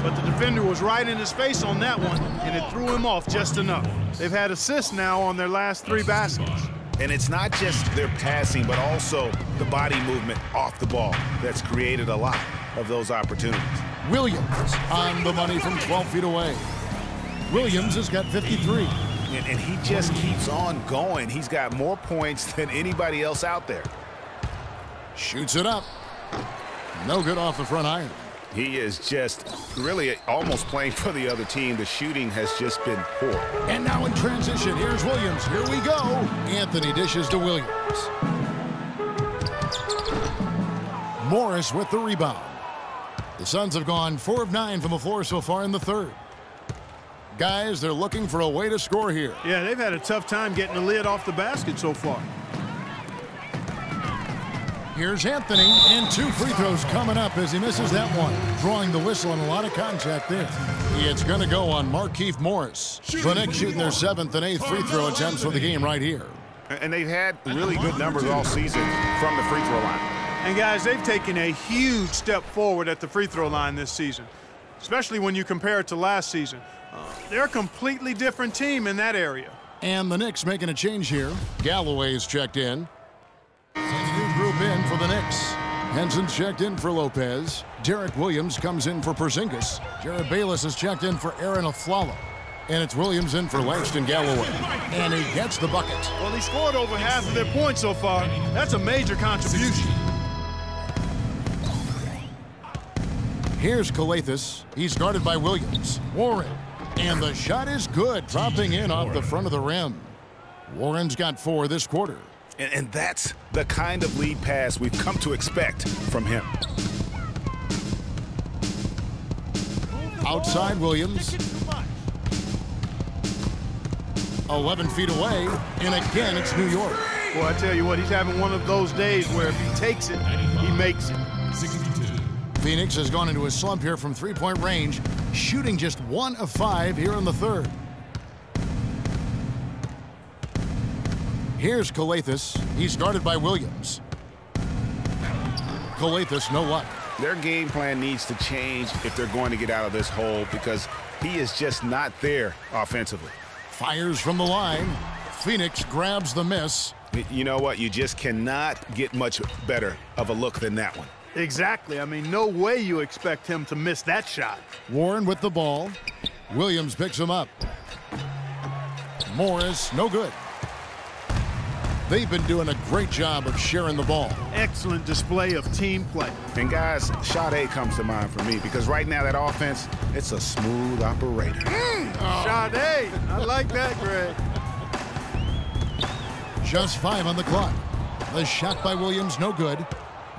but the defender was right in his face on that one, and it threw him off just enough. They've had assists now on their last 3 baskets. And it's not just their passing, but also the body movement off the ball that's created a lot of those opportunities. Williams on the money from 12 feet away. Williams has got 53. And he just keeps on going. He's got more points than anybody else out there. Shoots it up. No good off the front iron. He is just really almost playing for the other team. The shooting has just been poor. And now in transition, here's Williams. Here we go. Anthony dishes to Williams. Morris with the rebound. The Suns have gone 4 of 9 from the floor so far in the third. Guys, they're looking for a way to score here. Yeah, they've had a tough time getting the lid off the basket so far. Here's Anthony, and 2 free throws coming up as he misses that one. Drawing the whistle and a lot of contact there. It's going to go on Markieff Morris. The Knicks shooting their 7th and 8th free throw attempts for the game right here. And they've had really good numbers all season from the free throw line. And guys, they've taken a huge step forward at the free throw line this season, especially when you compare it to last season. They're a completely different team in that area. And the Knicks making a change here. Galloway's checked in. New group in for the Knicks. Henson's checked in for Lopez. Derek Williams comes in for Porzingis. Jared Bayless is checked in for Aaron Aflalo. And it's Williams in for Langston Galloway. And he gets the bucket. Well, he scored over half of their points so far. That's a major contribution. Here's Calathes. He's guarded by Williams. Warren. And the shot is good, dropping in off the front of the rim. Warren's got 4 this quarter. And that's the kind of lead pass we've come to expect from him. Outside Williams. 11 feet away, and again it's New York. Well, I tell you what, he's having one of those days where if he takes it, he makes it. Phoenix has gone into a slump here from 3-point range, shooting just 1 of 5 here in the third. Here's Calathes. He's guarded by Williams. Calathes, no luck. Their game plan needs to change if they're going to get out of this hole because he is just not there offensively. Fires from the line. Phoenix grabs the miss. You know what? You just cannot get much better of a look than that one. Exactly. I mean, no way you expect him to miss that shot. Warren with the ball. Williams picks him up. Morris, no good. They've been doing a great job of sharing the ball. Excellent display of team play. And guys, Sade comes to mind for me because right now that offense, it's a smooth operator. Sade, I like that, Greg. Just 5 on the clock. The shot by Williams, no good.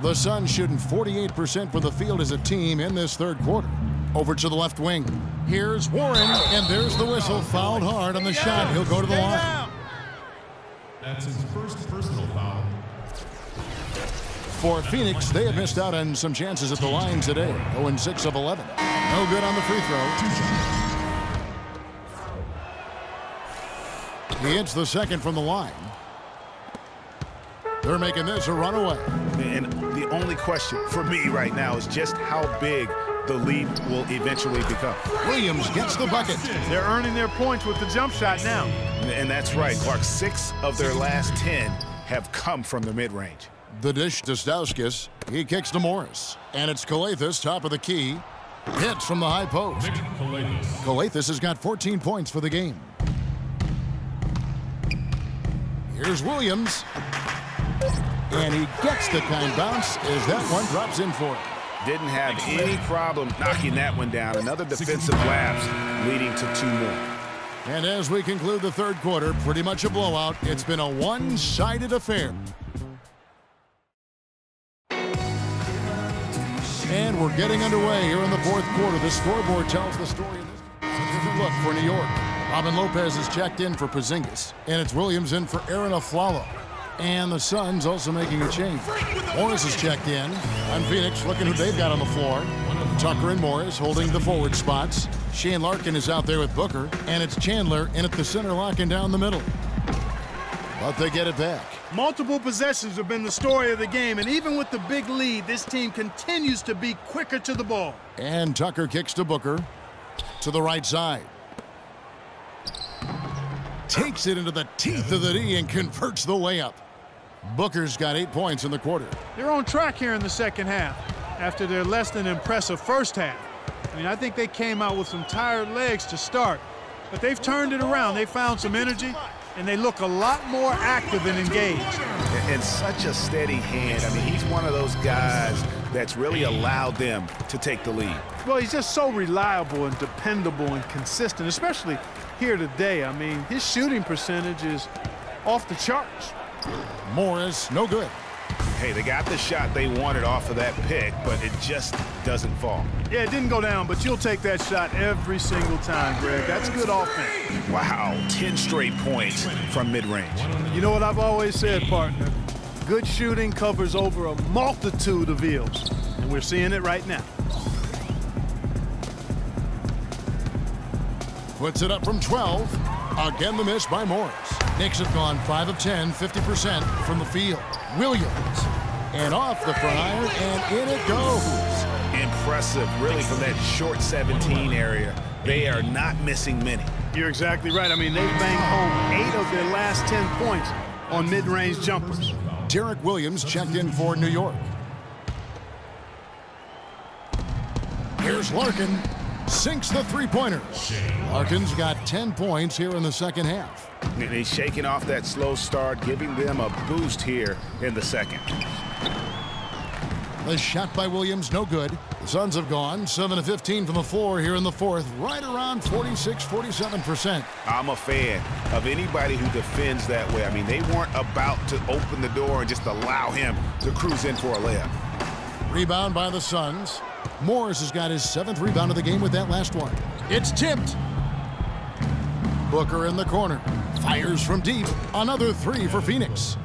The Suns shooting 48% from the field as a team in this third quarter. Over to the left wing. Here's Warren, and there's the whistle. Fouled hard on the shot. He'll go to the line. That's his first personal foul. For Phoenix, they have missed out on some chances at the line today. 0-6 of 11. No good on the free throw. He hits the second from the line. They're making this a runaway. And the only question for me right now is just how big the lead will eventually become. Williams gets the bucket. They're earning their points with the jump shot now. And that's right, Clark. 6 of their last 10 have come from the mid-range. The dish to Stauskas. He kicks to Morris. And it's Calathes, top of the key. Hits from the high post. Calathes has got 14 points for the game. Here's Williams. And he gets the kind bounce as that one drops in for him. Didn't have any problem knocking that one down. Another defensive lapse leading to 2 more. And as we conclude the third quarter, pretty much a blowout. It's been a one-sided affair. And we're getting underway here in the fourth quarter. The scoreboard tells the story. Different look for New York. Robin Lopez is checked in for Porzingis. And it's Williams in for Aaron Aflalo. And the Suns also making a change. Morris is checked in. On Phoenix, looking who they've got on the floor. Tucker and Morris holding the forward spots. Shane Larkin is out there with Booker. And it's Chandler in at the center, locking down the middle. But they get it back. Multiple possessions have been the story of the game, and even with the big lead, this team continues to be quicker to the ball. And Tucker kicks to Booker. To the right side. Takes it into the teeth of the D and converts the layup. Booker's got 8 points in the quarter. They're on track here in the second half after their less than impressive first half. I mean, I think they came out with some tired legs to start, but they've turned it around. They found some energy, and they look a lot more active and engaged. And such a steady hand. I mean, he's one of those guys that's really allowed them to take the lead. Well, he's just so reliable and dependable and consistent, especially here today. I mean, his shooting percentage is off the charts. Morris, no good. Hey, they got the shot they wanted off of that pick, but it just doesn't fall. Yeah, it didn't go down, but you'll take that shot every single time, Greg. That's good offense. Wow, 10 straight points from mid-range. You know what I've always said, partner? Good shooting covers over a multitude of ills, and we're seeing it right now. Puts it up from 12. Again, the miss by Morris. Knicks have gone 5 of 10, 50% from the field. Williams. And off the fryer, and in it goes. Impressive, really, from that short 17 area. They are not missing many. You're exactly right. I mean, they've banged home 8 of their last 10 points on mid-range jumpers. Derek Williams checked in for New York. Here's Larkin. Sinks the three-pointer. Larkin's got 10 points here in the second half. And he's shaking off that slow start, giving them a boost here in the second. The shot by Williams, no good. The Suns have gone 7 of 15 from the floor here in the fourth, right around 46-47%. I'm a fan of anybody who defends that way. I mean, they weren't about to open the door and just allow him to cruise in for a layup. Rebound by the Suns. Morris has got his 7th rebound of the game with that last one. It's tipped. Booker in the corner. Fires from deep. Another 3 for Phoenix.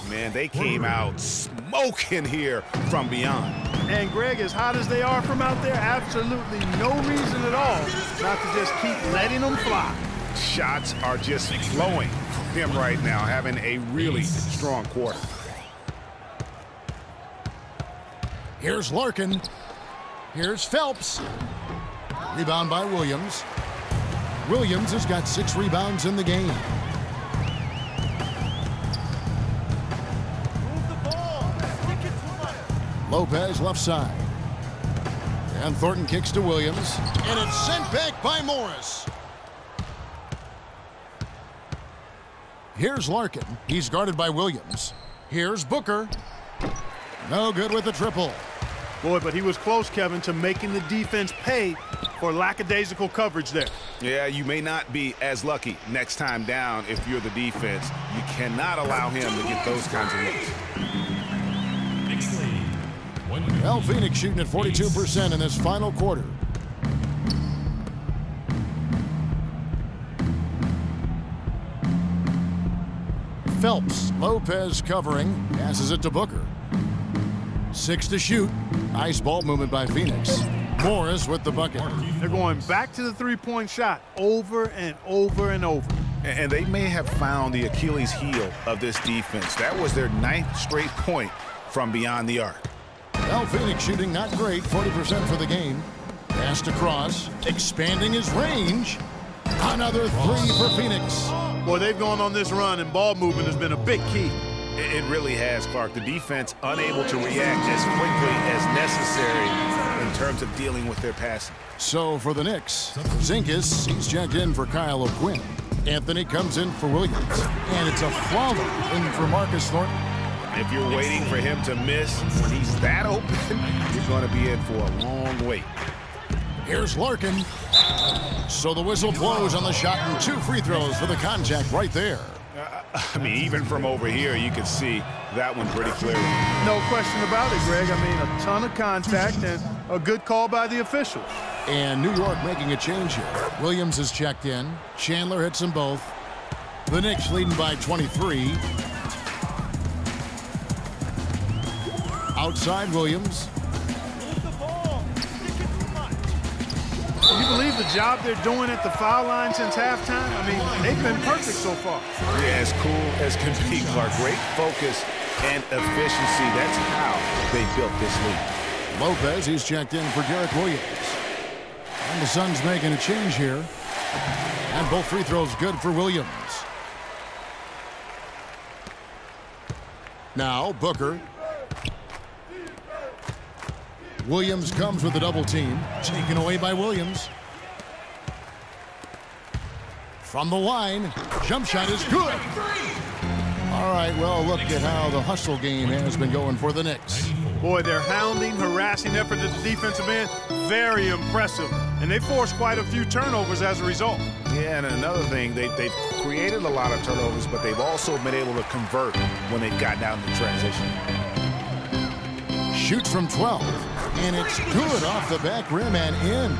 Man, they came out smoking here from beyond. And Greg, as hot as they are from out there, absolutely no reason at all not to just keep letting them fly. Shots are just flowing from him right now, having a really strong quarter. Here's Larkin. Here's Phelps. Rebound by Williams. Williams has got 6 rebounds in the game. Lopez left side. And Thornton kicks to Williams. And it's sent back by Morris. Here's Larkin. He's guarded by Williams. Here's Booker. No good with the triple. Boy, but he was close, Kevin, to making the defense pay for lackadaisical coverage there. Yeah, you may not be as lucky next time down if you're the defense. You cannot allow him to get those kinds of looks. Well, Phoenix shooting at 42% in this final quarter. Phelps, Lopez covering, passes it to Booker. 6 to shoot. Nice ball movement by Phoenix. Morris with the bucket. They're going back to the three-point shot over and over and over. And they may have found the Achilles heel of this defense. That was their 9th straight point from beyond the arc. Well, Phoenix shooting not great, 40% for the game. Pass to Cross, expanding his range. Another 3 for Phoenix. Boy, they've gone on this run, and ball movement has been a big key. It really has, Clark. The defense unable to react as quickly as necessary in terms of dealing with their passing. So for the Knicks, Zinkis, he's checked in for Kyle O'Quinn. Anthony comes in for Williams. And it's a Flalo in for Marcus Thornton. If you're waiting for him to miss when he's that open, you're going to be in for a long wait. Here's Larkin. So the whistle blows on the shot and 2 free throws for the contact right there. I mean, even from over here, you can see that one pretty clearly. No question about it, Greg. I mean, a ton of contact and a good call by the officials. And New York making a change here. Williams has checked in. Chandler hits them both. The Knicks leading by 23. Outside Williams. Can you believe the job they're doing at the foul line since halftime, I mean, they've been perfect so far. Yeah, as cool as can be, Clark. Great focus and efficiency. That's how they built this lead. Lopez, he's checked in for Derek Williams. And the Suns making a change here. And both free throws good for Williams. Now Booker. Williams comes with a double team. Taken away by Williams. From the line. Jump shot is good. All right, well, look at how the hustle game has been going for the Knicks. Boy, their hounding, harassing effort at the defensive end, very impressive. And they forced quite a few turnovers as a result. Yeah, and another thing, they've created a lot of turnovers, but they've also been able to convert when they've gotten down to transition. Shoots from 12, and it's good off the back rim and in.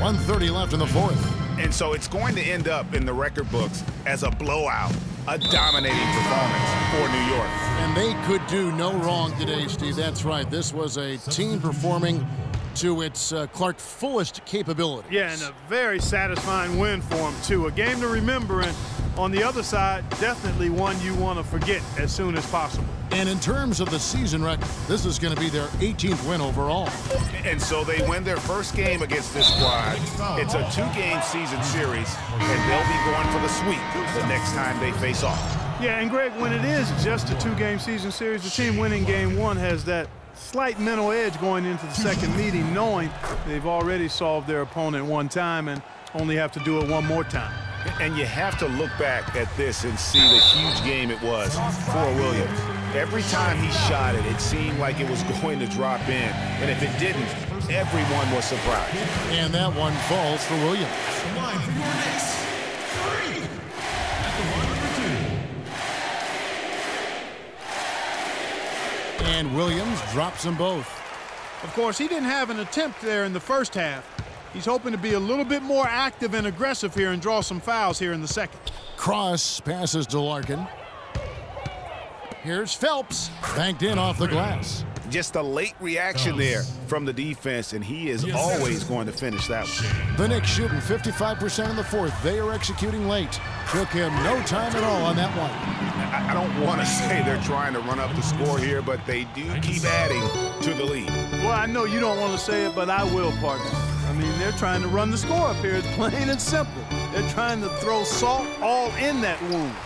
1:30 left in the fourth. And so it's going to end up in the record books as a blowout, a dominating performance for New York. And they could do no wrong today, Steve. That's right. This was a team performing to its Clark fullest capabilities. Yeah, and a very satisfying win for them, too. A game to remember, and on the other side, definitely one you want to forget as soon as possible. And in terms of the season record, this is going to be their 18th win overall. And so they win their first game against this squad. It's a 2-game season series, and they'll be going for the sweep the next time they face off. Yeah, and Greg, when it is just a 2-game season series, the team winning game one has that slight mental edge going into the second meeting, knowing they've already solved their opponent one time and only have to do it one more time. And you have to look back at this and see the huge game it was for Williams. Every time he shot it, it seemed like it was going to drop in. And if it didn't, everyone was surprised. And that one falls for Williams. The line for your Knicks. 3. At the line for 2. And Williams drops them both. Of course, he didn't have an attempt there in the first half. He's hoping to be a little bit more active and aggressive here and draw some fouls here in the second. Cross passes to Larkin. Here's Phelps. Banked in off the glass. Just a late reaction there from the defense, and he is always going to finish that one. The Knicks shooting 55% in the fourth. They are executing late. Took him no time at all on that one. I don't want to say they're trying to run up the score here, but they do keep adding to the lead. Well, I know you don't want to say it, but I will, partner. I mean, they're trying to run the score up here. It's plain and simple. They're trying to throw salt all in that wound.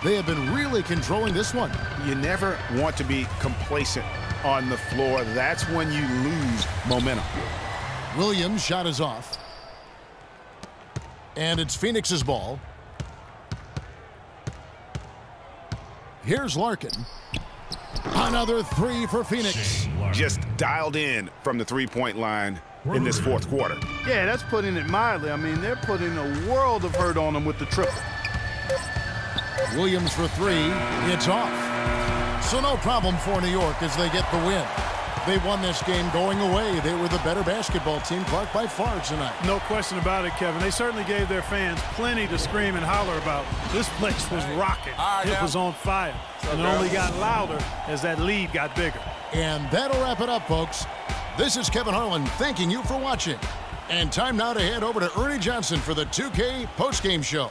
They have been really controlling this one. You never want to be complacent on the floor. That's when you lose momentum. Williams' shot is off. And it's Phoenix's ball. Here's Larkin. Another three for Phoenix. Just dialed in from the three-point line in this fourth quarter. Yeah, that's putting it mildly. I mean, they're putting a world of hurt on them with the triple. Williams for three. It's off. So no problem for New York as they get the win. They won this game going away. They were the better basketball team, Clark, by far tonight. No question about it, Kevin. They certainly gave their fans plenty to scream and holler about. This place was rocking. It was on fire. And it only got louder as that lead got bigger. And that'll wrap it up, folks. This is Kevin Harlan thanking you for watching. And time now to head over to Ernie Johnson for the 2K postgame show.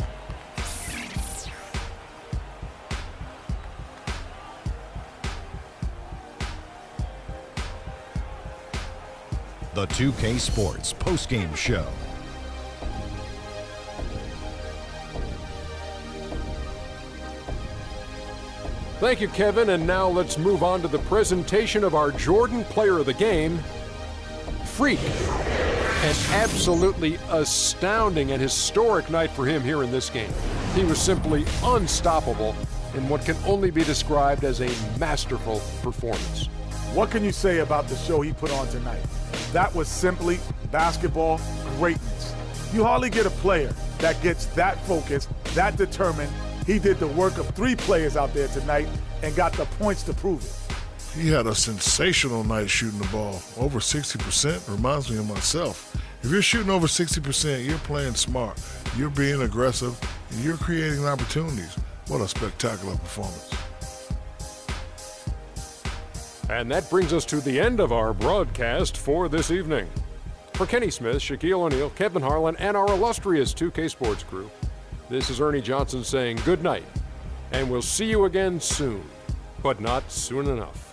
The 2K Sports postgame show. Thank you, Kevin, and now let's move on to the presentation of our Jordan Player of the Game, Freak. An absolutely astounding and historic night for him here in this game. He was simply unstoppable in what can only be described as a masterful performance. What can you say about the show he put on tonight? That was simply basketball greatness. You hardly get a player that gets that focused, that determined. He did the work of 3 players out there tonight and got the points to prove it. He had a sensational night shooting the ball. Over 60% reminds me of myself. If you're shooting over 60%, you're playing smart. You're being aggressive, and you're creating opportunities. What a spectacular performance. And that brings us to the end of our broadcast for this evening. For Kenny Smith, Shaquille O'Neal, Kevin Harlan, and our illustrious 2K Sports crew, this is Ernie Johnson saying good night, and we'll see you again soon, but not soon enough.